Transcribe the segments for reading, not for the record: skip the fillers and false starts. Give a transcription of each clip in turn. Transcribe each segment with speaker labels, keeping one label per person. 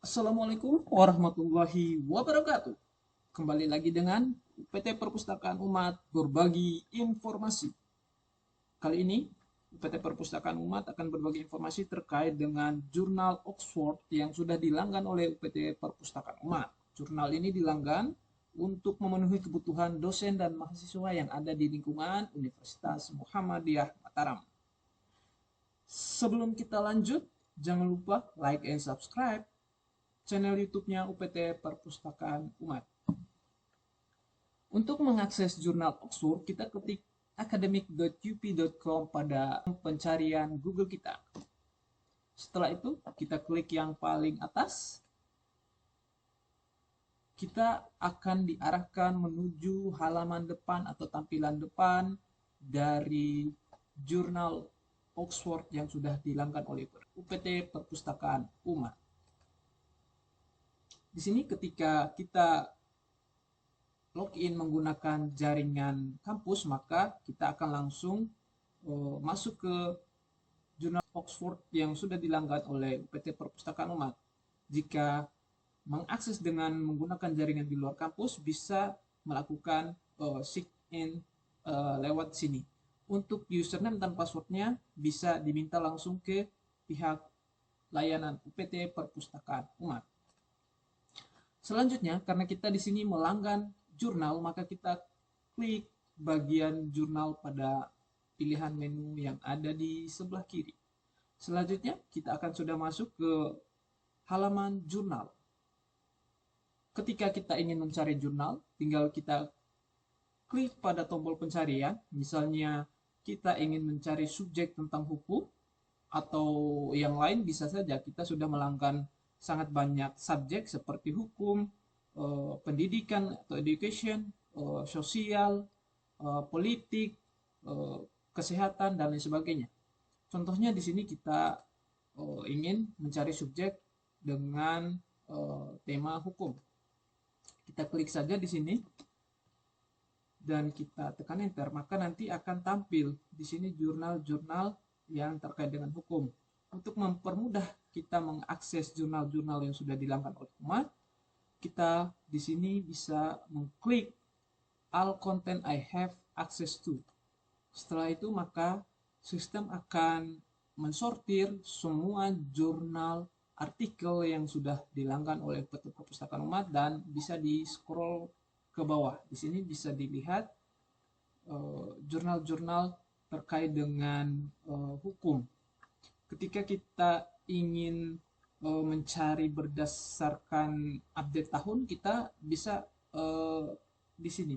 Speaker 1: Assalamualaikum warahmatullahi wabarakatuh. Kembali lagi dengan UPT Perpustakaan Umat berbagi informasi. Kali ini UPT Perpustakaan Umat akan berbagi informasi terkait dengan jurnal Oxford yang sudah dilanggan oleh UPT Perpustakaan Umat. Jurnal ini dilanggan untuk memenuhi kebutuhan dosen dan mahasiswa yang ada di lingkungan Universitas Muhammadiyah Mataram. Sebelum kita lanjut, jangan lupa like and subscribe channel YouTube-nya UPT Perpustakaan Umat. Untuk mengakses jurnal Oxford, kita ketik academic.up.com pada pencarian Google kita. Setelah itu, kita klik yang paling atas. Kita akan diarahkan menuju halaman depan atau tampilan depan dari jurnal Oxford yang sudah dilanggan oleh UPT Perpustakaan Umat. Di sini ketika kita login menggunakan jaringan kampus, maka kita akan langsung masuk ke jurnal Oxford yang sudah dilanggan oleh UPT Perpustakaan Umat. Jika mengakses dengan menggunakan jaringan di luar kampus, bisa melakukan sign in lewat sini. Untuk username dan passwordnya bisa diminta langsung ke pihak layanan UPT Perpustakaan Umat. Selanjutnya, karena kita di sini melanggan jurnal, maka kita klik bagian jurnal pada pilihan menu yang ada di sebelah kiri. Selanjutnya, kita akan sudah masuk ke halaman jurnal. Ketika kita ingin mencari jurnal, tinggal kita klik pada tombol pencarian. Misalnya, kita ingin mencari subjek tentang hukum, atau yang lain bisa saja. Kita sudah melanggan sangat banyak subjek seperti hukum, pendidikan atau education, sosial, politik, kesehatan dan lain sebagainya. Contohnya di sini kita ingin mencari subjek dengan tema hukum. Kita klik saja di sini dan kita tekan enter, maka nanti akan tampil di sini jurnal-jurnal yang terkait dengan hukum. Untuk mempermudah kita mengakses jurnal-jurnal yang sudah dilanggan oleh umat, kita di sini bisa mengklik all content I have access to. Setelah itu maka sistem akan mensortir semua jurnal artikel yang sudah dilanggan oleh Perpustakaan Umat dan bisa di-scroll ke bawah. Di sini bisa dilihat jurnal-jurnal terkait dengan hukum. Ketika kita ingin mencari berdasarkan update tahun, kita bisa di sini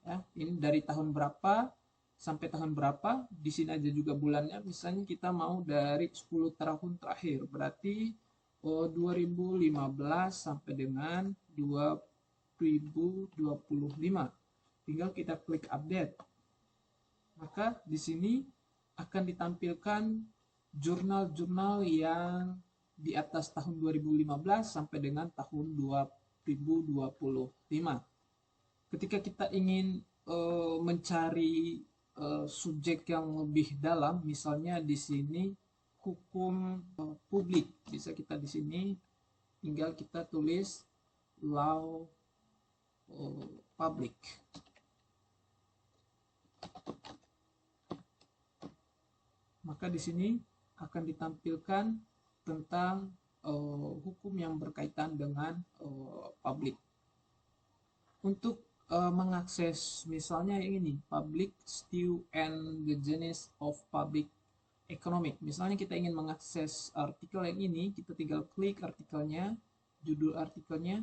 Speaker 1: ya, ini dari tahun berapa sampai tahun berapa, di sini aja juga bulannya. Misalnya kita mau dari 10 tahun terakhir, berarti 2015 sampai dengan 2025. Tinggal kita klik update, maka di sini akan ditampilkan jurnal-jurnal yang di atas tahun 2015 sampai dengan tahun 2025. Ketika kita ingin mencari subjek yang lebih dalam, misalnya di sini hukum publik, bisa kita di sini tinggal kita tulis law public. Maka di sini akan ditampilkan tentang hukum yang berkaitan dengan publik. Untuk mengakses misalnya yang ini, public stew and the genesis of public economic. Misalnya kita ingin mengakses artikel yang ini, kita tinggal klik artikelnya, judul artikelnya.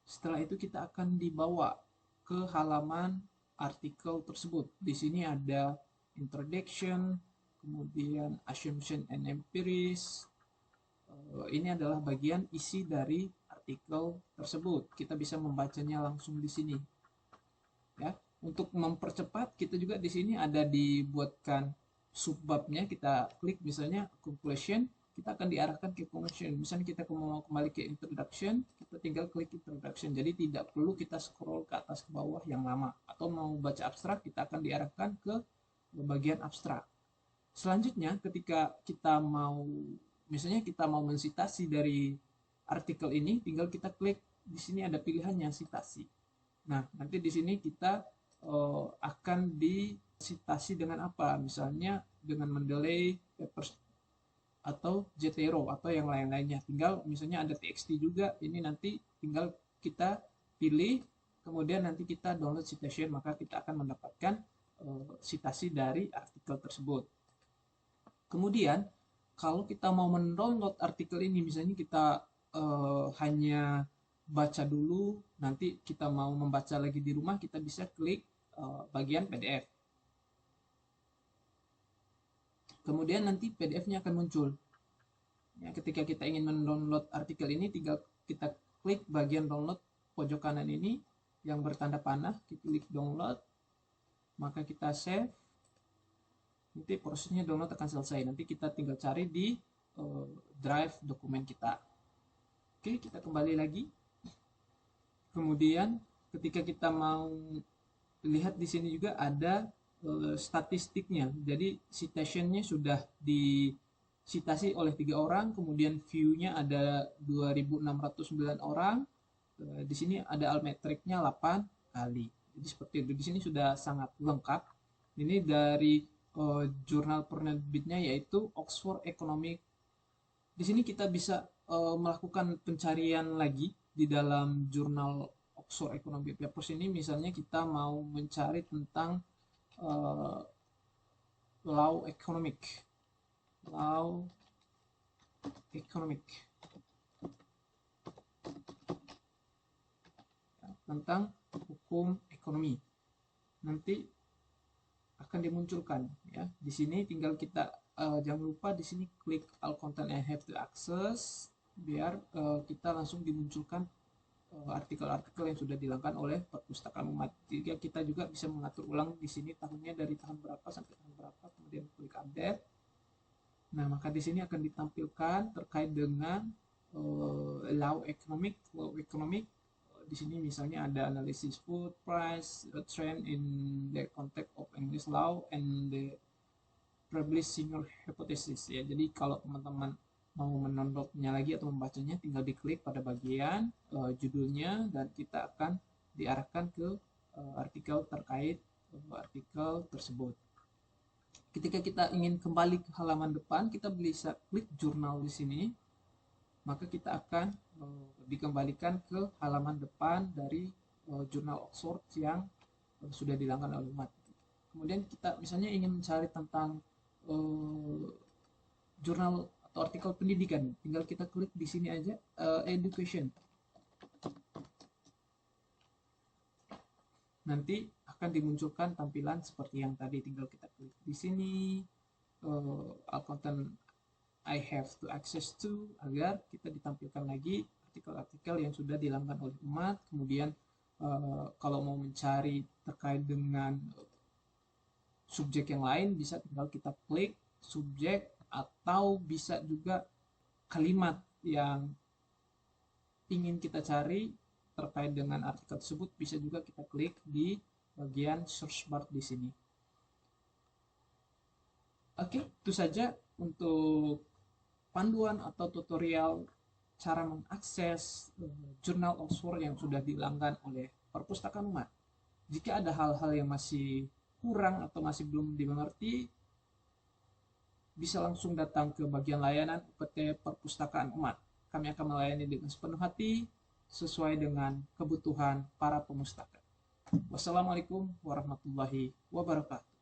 Speaker 1: Setelah itu kita akan dibawa ke halaman artikel tersebut. Di sini ada introduction, kemudian assumption and empiris. Ini adalah bagian isi dari artikel tersebut. Kita bisa membacanya langsung di sini. Ya, untuk mempercepat kita juga di sini ada dibuatkan subbabnya. Kita klik misalnya conclusion, kita akan diarahkan ke conclusion. Misalnya kita mau kembali ke introduction, kita tinggal klik introduction. Jadi tidak perlu kita scroll ke atas ke bawah yang lama. Atau mau baca abstrak, kita akan diarahkan ke bagian abstrak. Selanjutnya ketika kita mau, misalnya kita mau mensitasi dari artikel ini, tinggal kita klik di sini ada pilihannya citasi. Nah, nanti di sini kita akan disitasi dengan apa? Misalnya dengan Mendeley, Papers, atau Zotero atau yang lain-lainnya. Tinggal misalnya ada TXT juga, ini nanti tinggal kita pilih, kemudian nanti kita download citation, maka kita akan mendapatkan citasi dari artikel tersebut. Kemudian kalau kita mau mendownload artikel ini, misalnya kita hanya baca dulu, nanti kita mau membaca lagi di rumah, kita bisa klik bagian PDF. Kemudian nanti PDF-nya akan muncul. Ya, ketika kita ingin mendownload artikel ini, tinggal kita klik bagian download pojok kanan ini yang bertanda panah, kita klik download, maka kita save. Nanti prosesnya download akan selesai. Nanti kita tinggal cari di drive dokumen kita. Oke, kita kembali lagi. Kemudian ketika kita mau lihat di sini juga ada statistiknya. Jadi citationnya sudah disitasi oleh 3 orang, kemudian view-nya ada 2.609 orang. Di sini ada almetricnya 8 kali. Jadi seperti itu. Di sini sudah sangat lengkap. Ini dari jurnal penerbitnya yaitu Oxford Economic. Di sini kita bisa melakukan pencarian lagi di dalam jurnal Oxford Economic Papers ini. Misalnya kita mau mencari tentang law economic tentang hukum ekonomi, nanti akan dimunculkan ya. Di sini tinggal kita jangan lupa di sini klik all content and have to access, biar kita langsung dimunculkan artikel-artikel yang sudah dilangkan oleh Perpustakaan Umat. Jadi kita juga bisa mengatur ulang di sini tahunnya dari tahun berapa sampai tahun berapa, kemudian klik update. Nah, maka di sini akan ditampilkan terkait dengan law economic. Di sini misalnya ada analisis food price, trend in the context of English law and the publishing hypothesis ya. Jadi kalau teman-teman mau mendownloadnya lagi atau membacanya, tinggal diklik pada bagian judulnya dan kita akan diarahkan ke artikel terkait artikel tersebut. Ketika kita ingin kembali ke halaman depan, kita bisa klik jurnal di sini, maka kita akan dikembalikan ke halaman depan dari jurnal Oxford yang sudah dilangkan oleh umat. Kemudian kita misalnya ingin mencari tentang jurnal atau artikel pendidikan, tinggal kita klik di sini aja, education. Nanti akan dimunculkan tampilan seperti yang tadi, tinggal kita klik di sini content I have to access to, agar kita ditampilkan lagi artikel-artikel yang sudah dilangkan oleh umat. Kemudian kalau mau mencari terkait dengan subjek yang lain, bisa tinggal kita klik subjek, atau bisa juga kalimat yang ingin kita cari terkait dengan artikel tersebut, bisa juga kita klik di bagian search bar di sini. Oke, itu saja untuk panduan atau tutorial cara mengakses jurnal Oxford yang sudah dilanggan oleh Perpustakaan Umat. Jika ada hal-hal yang masih kurang atau masih belum dimengerti, bisa langsung datang ke bagian layanan UPT Perpustakaan Umat. Kami akan melayani dengan sepenuh hati sesuai dengan kebutuhan para pemustaka. Wassalamualaikum warahmatullahi wabarakatuh.